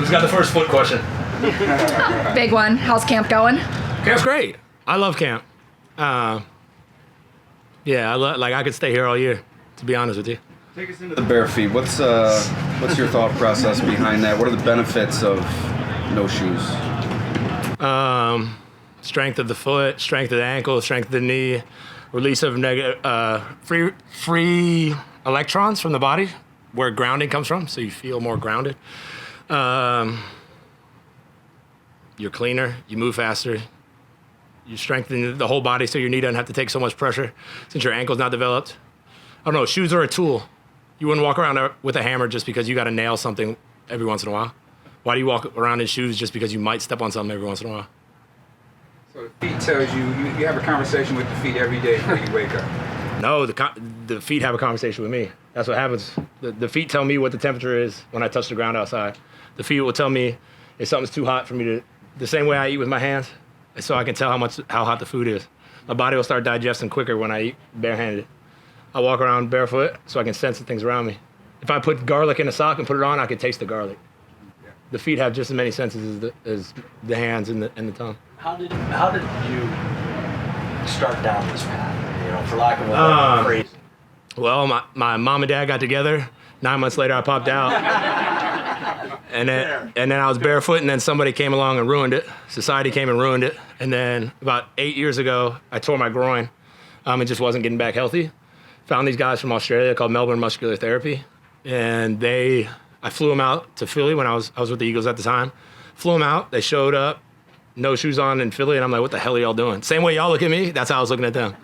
Who's got the first foot question? Big one. How's camp going? Camp's great. I love camp. Yeah, I could stay here all year, to be honest with you. Take us into the bare feet. What's your thought process behind that? What are the benefits of no shoes? Strength of the foot, strength of the ankle, strength of the knee, release of free electrons from the body, where grounding comes from, so you feel more grounded. You're cleaner, you move faster, you strengthen the whole body so your knee doesn't have to take so much pressure since your ankle's not developed. I don't know, shoes are a tool. You wouldn't walk around with a hammer just because you got to nail something every once in a while. Why do you walk around in shoes just because you might step on something every once in a while? So the feet tells you have a conversation with the feet every day before you wake up. No, the feet have a conversation with me. That's what happens. The feet tell me what the temperature is when I touch the ground outside. The feet will tell me if something's too hot for me to, the same way I eat with my hands, so I can tell how hot the food is. My body will start digesting quicker when I eat barehanded. I walk around barefoot so I can sense the things around me. If I put garlic in a sock and put it on, I can taste the garlic. The feet have just as many senses as the hands and the tongue. How did you start down this path? You know, for lack of a better phrase. Well, my mom and dad got together. 9 months later, I popped out. And then I was barefoot, and then somebody came along and ruined it. Society came and ruined it. And then about 8 years ago, I tore my groin. It just wasn't getting back healthy. Found these guys from Australia called Melbourne Muscular Therapy. And I flew them out to Philly when I was with the Eagles at the time. Flew them out. They showed up, no shoes on in Philly. And I'm like, what the hell are y'all doing? Same way y'all look at me, that's how I was looking at them.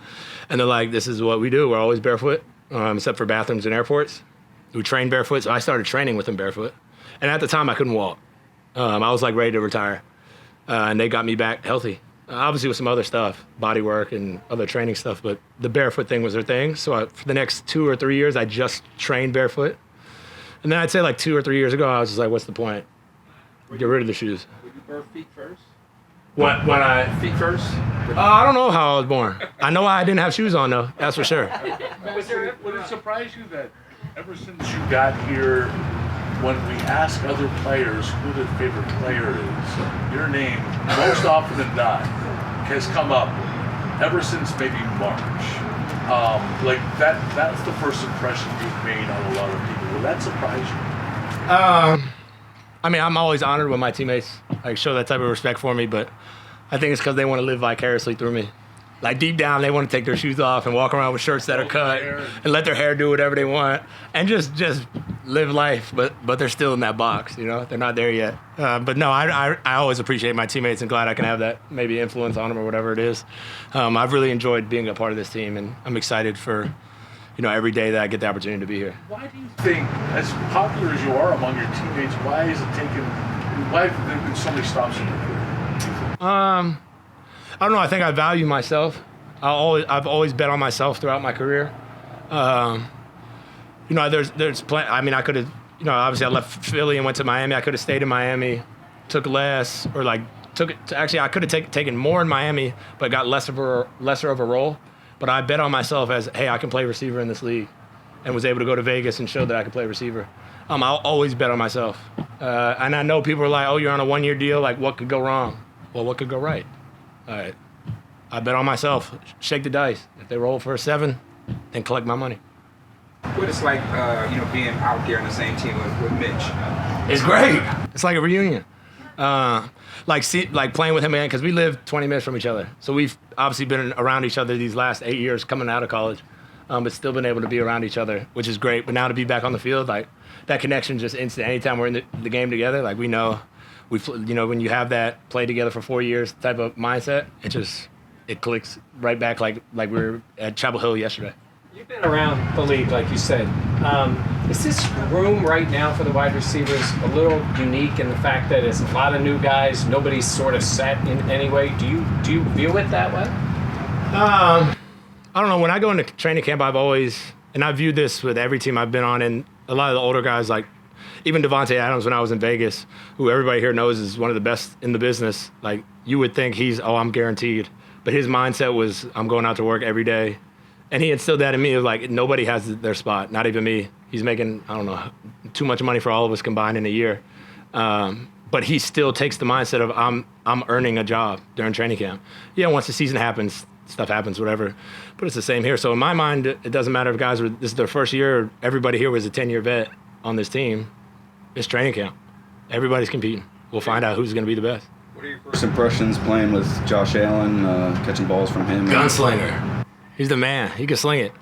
And they're like, this is what we do. We're always barefoot, except for bathrooms and airports. We train barefoot, so I started training with them barefoot. And at the time, I couldn't walk. I was like ready to retire. And they got me back healthy. Obviously with some other stuff, body work and other training stuff, but the barefoot thing was their thing. So for the next 2 or 3 years, I just trained barefoot. And then I'd say like 2 or 3 years ago, I was just like, what's the point? Get rid of the shoes. Would you birth feet first? When I... Feet first? I don't know how I was born. I know I didn't have shoes on though, that's for sure. Would it surprise you that ever since you got here, when we ask other players who their favorite player is, your name, most often than not, has come up ever since maybe March. Like that's the first impression you've made on a lot of people. Will that surprise you? I mean, I'm always honored when my teammates like show that type of respect for me, but I think it's because they want to live vicariously through me. Like deep down, they want to take their shoes off and walk around with shirts that are cut and let their hair do whatever they want and just live life. But they're still in that box, you know. They're not there yet. But no, I always appreciate my teammates and glad I can have that maybe influence on them or whatever it is. I've really enjoyed being a part of this team, and I'm excited for every day that I get the opportunity to be here. Why do you think, as popular as you are among your teammates, why have there been so many stops in your career? I don't know. I think I value myself. I've always bet on myself throughout my career. There's plenty. I mean, I could have. Obviously, I left Philly and went to Miami. I could have stayed in Miami, took less, or took it. Actually, I could have taken more in Miami, but got lesser of a role. But I bet on myself as, hey, I can play receiver in this league, and was able to go to Vegas and show that I could play receiver. I'll always bet on myself. And I know people are like, oh, you're on a 1-year deal. Like, what could go wrong? Well, what could go right? All right. I bet on myself. Shake the dice. If they roll for a 7, then collect my money. What it's like, being out there on the same team with Mitch? It's great. It's like a reunion. Like playing with him, man, because we live 20 minutes from each other. So we've obviously been around each other these last 8 years coming out of college, but still been able to be around each other, which is great. But now to be back on the field, like that connection just instant. Anytime we're in the game together, like we know, when you have that play together for 4 years type of mindset, it clicks right back like we were at Chapel Hill yesterday. You've been around the league, like you said. Is this room right now for the wide receivers a little unique in the fact that it's a lot of new guys, nobody's sort of set in any way? Do you view it that way? I don't know. When I go into training camp, I've viewed this with every team I've been on, and a lot of the older guys, like even Devontae Adams when I was in Vegas, who everybody here knows is one of the best in the business, like you would think I'm guaranteed. But his mindset was, I'm going out to work every day. And he instilled that in me of like, nobody has their spot, not even me. He's making, I don't know, too much money for all of us combined in a year. But he still takes the mindset of I'm earning a job during training camp. Yeah, once the season happens, stuff happens, whatever. But it's the same here. So in my mind, it doesn't matter if guys this is their first year. Everybody here was a 10-year vet on this team. It's training camp. Everybody's competing. We'll find out who's going to be the best. What are your first impressions playing with Josh Allen, catching balls from him? Gunslinger. He's the man. He can sling it.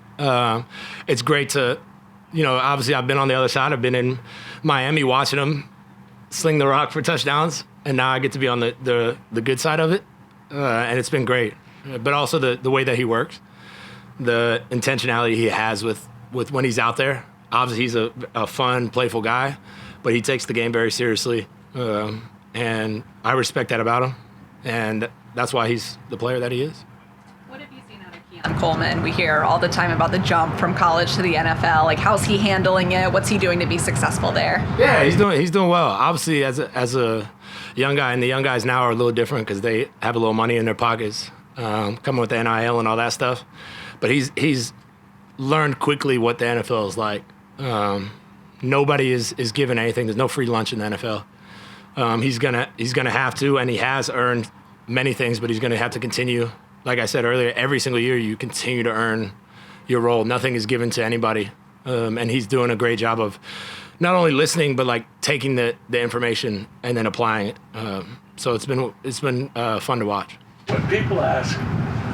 It's great to, obviously I've been on the other side. I've been in Miami watching him sling the rock for touchdowns, and now I get to be on the good side of it, and it's been great. But also the way that he works, the intentionality he has with when he's out there. Obviously, he's a fun, playful guy, but he takes the game very seriously, and I respect that about him, and that's why he's the player that he is. What have you seen out of Keon Coleman? We hear all the time about the jump from college to the NFL. Like, how's he handling it? What's he doing to be successful there? Yeah, he's doing well. Obviously, as a young guy, and the young guys now are a little different because they have a little money in their pockets, coming with the NIL and all that stuff. But he's learned quickly what the NFL is like. Nobody is given anything. There's no free lunch in the NFL. He's gonna have to, and he has earned many things, but he's gonna have to continue. Like I said earlier, every single year you continue to earn your role. Nothing is given to anybody, and he's doing a great job of not only listening but like taking the information and then applying it. So it's been fun to watch. When people ask,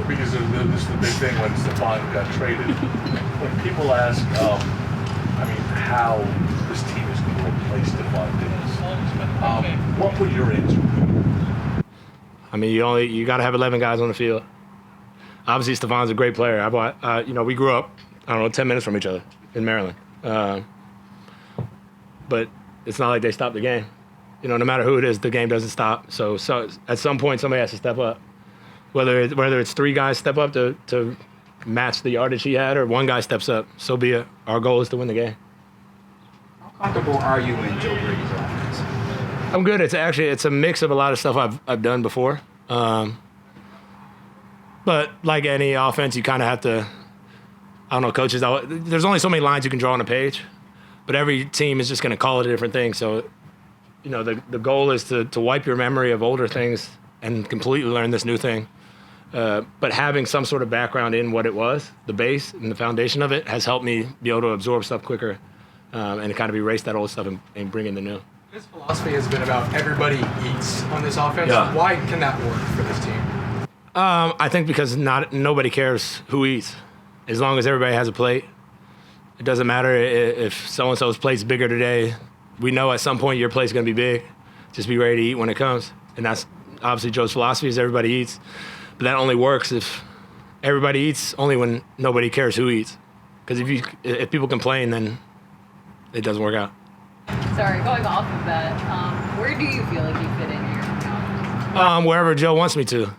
because this is the big thing when Stephon got traded, when people ask, how this team is going to replace Stephon Diggs, what would your answer be? I mean, you got to have 11 guys on the field. Obviously, Stephon's a great player. We grew up, 10 minutes from each other in Maryland. But it's not like they stopped the game. No matter who it is, the game doesn't stop. So at some point, somebody has to step up. Whether it's three guys step up to match the yardage he had, or one guy steps up, so be it. Our goal is to win the game. How comfortable are you in Joe Brady's offense? I'm good. It's a mix of a lot of stuff I've done before. But like any offense, you kind of have to, coaches, there's only so many lines you can draw on a page, but every team is just going to call it a different thing. So, the goal is to wipe your memory of older things and completely learn this new thing. But having some sort of background in what it was, the base and the foundation of it, has helped me be able to absorb stuff quicker and kind of erase that old stuff and bring in the new. His philosophy has been about everybody eats on this offense. Yeah. Why can that work for this team? I think because nobody cares who eats. As long as everybody has a plate, it doesn't matter if so-and-so's plate's bigger today. We know at some point your plate's going to be big. Just be ready to eat when it comes. And that's obviously Joe's philosophy, is everybody eats. But that only works if everybody eats, only when nobody cares who eats. Because if people complain, then it doesn't work out. Sorry, going off of that, where do you feel like you fit in here? Wherever Joe wants me to.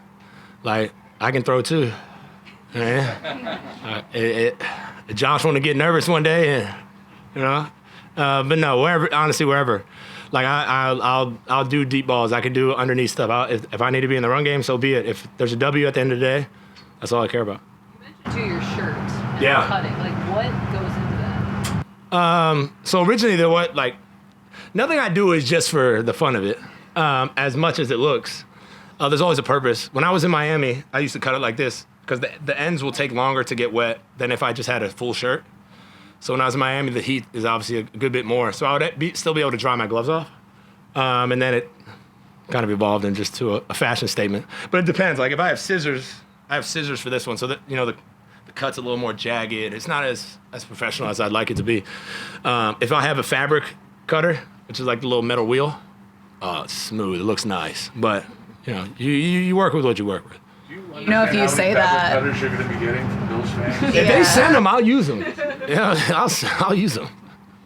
Like, I can throw too. Yeah. Josh want to get nervous one day, but no, wherever. Like I'll do deep balls. I can do underneath stuff. If I need to be in the run game, so be it. If there's a W at the end of the day, that's all I care about. You mentioned too your shirt. Yeah. Cutting. Like, what goes into that? So originally nothing I do is just for the fun of it. As much as it looks, there's always a purpose. When I was in Miami, I used to cut it like this because the ends will take longer to get wet than if I just had a full shirt. So when I was in Miami, the heat is obviously a good bit more. So I would still be able to dry my gloves off. And then it kind of evolved into just to a fashion statement. But it depends. Like if I have scissors for this one. So that, the cut's a little more jagged. It's not as professional as I'd like it to be. If I have a fabric cutter, which is like the little metal wheel, it's smooth. It looks nice. But, you work with what you work with. If you say that. Cutters you're going to be getting from Bills fans? If they send them, I'll use them. I'll use them.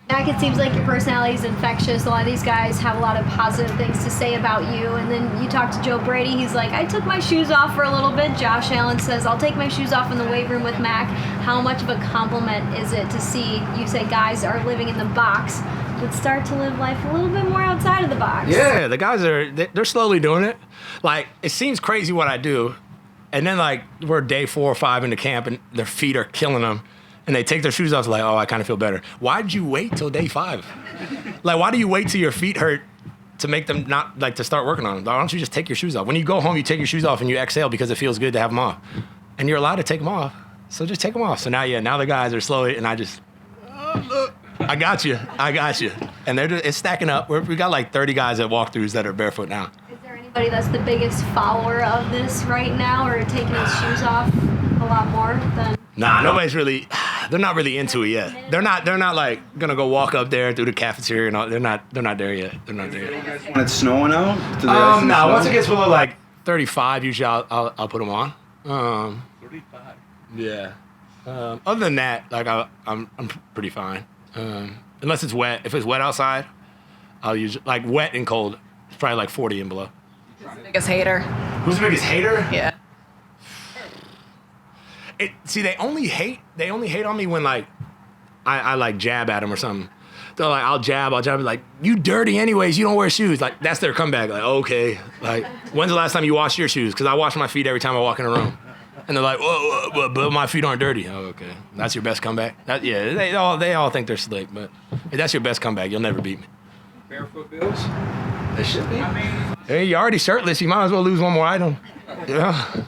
Mack, it seems like your personality is infectious. A lot of these guys have a lot of positive things to say about you. And then you talk to Joe Brady. He's like, I took my shoes off for a little bit. Josh Allen says, I'll take my shoes off in the weight room with Mack. How much of a compliment is it to see you say guys are living in the box but start to live life a little bit more outside of the box? Yeah, the guys they're slowly doing it. Like, it seems crazy what I do. And then, like, we're day 4 or 5 into camp, and their feet are killing them. And they take their shoes off, like, oh, I kind of feel better. Why did you wait till day 5? Like, why do you wait till your feet hurt to make them not like to start working on them. Why don't you just take your shoes off? When you go home, you take your shoes off and you exhale because it feels good to have them off. And you're allowed to take them off. So just take them off. So now the guys are slow and I just, look, I got you. And it's stacking up. We got like 30 guys at walkthroughs that are barefoot now. Is there anybody that's the biggest follower of this right now or taking his shoes off a lot more than? Nah, nobody's really, they're not really into it yet. They're not like gonna go walk up there through the cafeteria and all. They're not there yet. When it's snowing out? No, once it gets below like 35, usually I'll put them on. 35. Yeah. Other than that, like I'm pretty fine. Unless it's wet. If it's wet outside, I'll use like wet and cold. It's probably like 40 and below. Who's the biggest hater? Who's the biggest hater? Yeah. They only hate on me when like I like jab at them or something. They're like, I'll jab, like, you dirty anyways, you don't wear shoes. Like, that's their comeback. Like, okay. Like, when's the last time you washed your shoes? Because I wash my feet every time I walk in a room. And they're like, whoa, but my feet aren't dirty. Oh, okay. That's your best comeback? They all think they're slick, but if that's your best comeback, you'll never beat me. Barefoot Bills? They should be. I mean, Hey, you're already shirtless. You might as well lose one more item. Yeah.